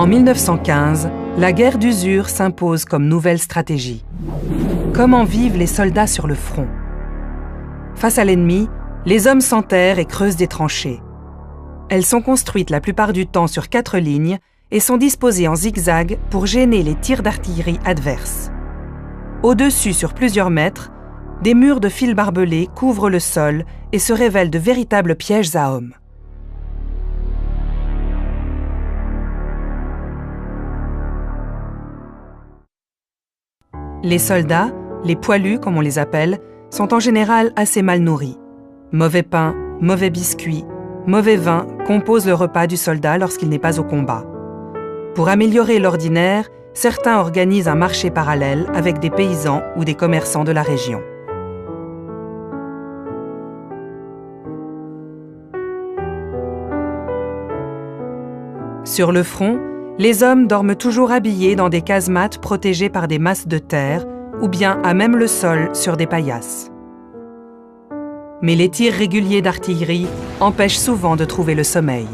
En 1915, la guerre d'usure s'impose comme nouvelle stratégie. Comment vivent les soldats sur le front? Face à l'ennemi, les hommes s'enterrent et creusent des tranchées. Elles sont construites la plupart du temps sur 4 lignes et sont disposées en zigzag pour gêner les tirs d'artillerie adverses. Au-dessus, sur plusieurs mètres, des murs de fils barbelés couvrent le sol et se révèlent de véritables pièges à hommes. Les soldats, les poilus comme on les appelle, sont en général assez mal nourris. Mauvais pain, mauvais biscuits, mauvais vin composent le repas du soldat lorsqu'il n'est pas au combat. Pour améliorer l'ordinaire, certains organisent un marché parallèle avec des paysans ou des commerçants de la région. Sur le front, les hommes dorment toujours habillés dans des casemates protégées par des masses de terre ou bien à même le sol sur des paillasses. Mais les tirs réguliers d'artillerie empêchent souvent de trouver le sommeil.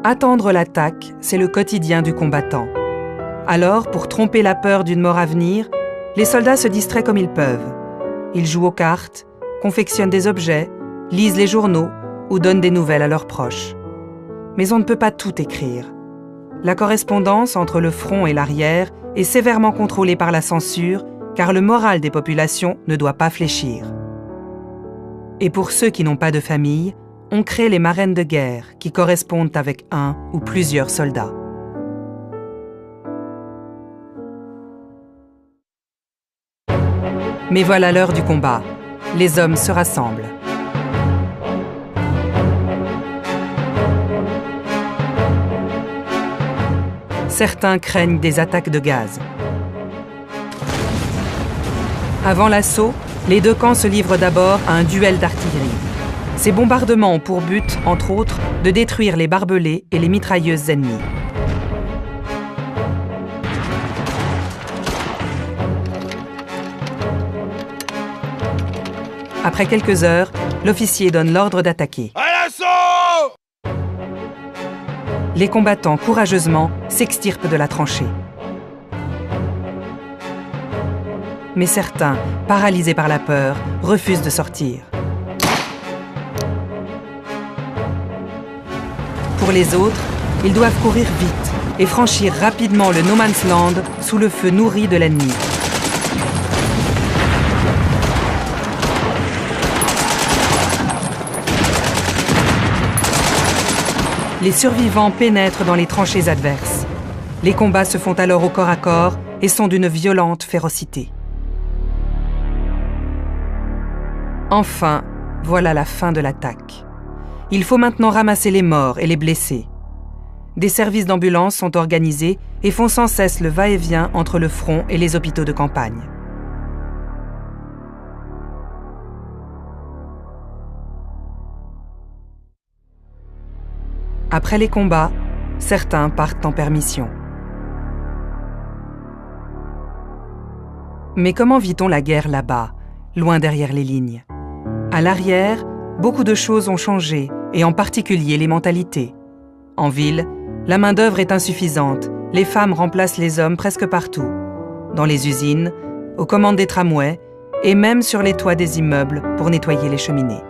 Attendre l'attaque, c'est le quotidien du combattant. Alors, pour tromper la peur d'une mort à venir, les soldats se distraient comme ils peuvent. Ils jouent aux cartes, confectionnent des objets, lisent les journaux ou donnent des nouvelles à leurs proches. Mais on ne peut pas tout écrire. La correspondance entre le front et l'arrière est sévèrement contrôlée par la censure, car le moral des populations ne doit pas fléchir. Et pour ceux qui n'ont pas de famille, on crée les marraines de guerre qui correspondent avec un ou plusieurs soldats. Mais voilà l'heure du combat. Les hommes se rassemblent. Certains craignent des attaques de gaz. Avant l'assaut, les deux camps se livrent d'abord à un duel d'artillerie. Ces bombardements ont pour but, entre autres, de détruire les barbelés et les mitrailleuses ennemies. Après quelques heures, l'officier donne l'ordre d'attaquer. À l'assaut! Les combattants, courageusement, s'extirpent de la tranchée. Mais certains, paralysés par la peur, refusent de sortir. Pour les autres, ils doivent courir vite et franchir rapidement le No Man's Land sous le feu nourri de l'ennemi. Les survivants pénètrent dans les tranchées adverses. Les combats se font alors au corps à corps et sont d'une violente férocité. Enfin, voilà la fin de l'attaque. Il faut maintenant ramasser les morts et les blessés. Des services d'ambulance sont organisés et font sans cesse le va-et-vient entre le front et les hôpitaux de campagne. Après les combats, certains partent en permission. Mais comment vit-on la guerre là-bas, loin derrière les lignes? À l'arrière, beaucoup de choses ont changé, et en particulier les mentalités. En ville, la main-d'œuvre est insuffisante, les femmes remplacent les hommes presque partout. Dans les usines, aux commandes des tramways, et même sur les toits des immeubles pour nettoyer les cheminées.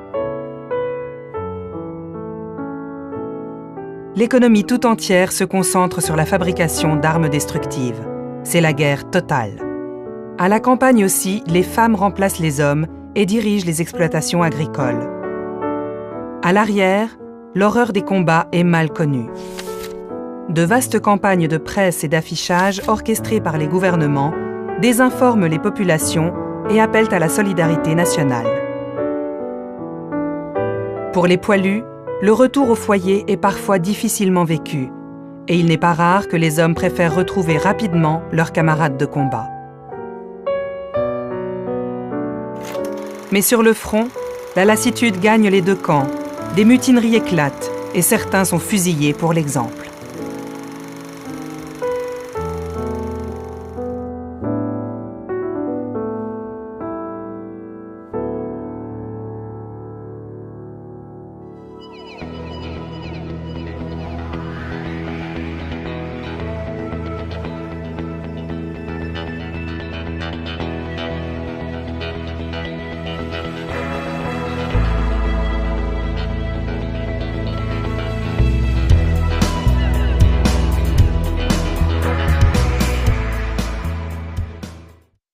L'économie tout entière se concentre sur la fabrication d'armes destructives. C'est la guerre totale. À la campagne aussi, les femmes remplacent les hommes et dirigent les exploitations agricoles. À l'arrière, l'horreur des combats est mal connue. De vastes campagnes de presse et d'affichage orchestrées par les gouvernements désinforment les populations et appellent à la solidarité nationale. Pour les poilus, le retour au foyer est parfois difficilement vécu, et il n'est pas rare que les hommes préfèrent retrouver rapidement leurs camarades de combat. Mais sur le front, la lassitude gagne les deux camps, des mutineries éclatent, et certains sont fusillés pour l'exemple.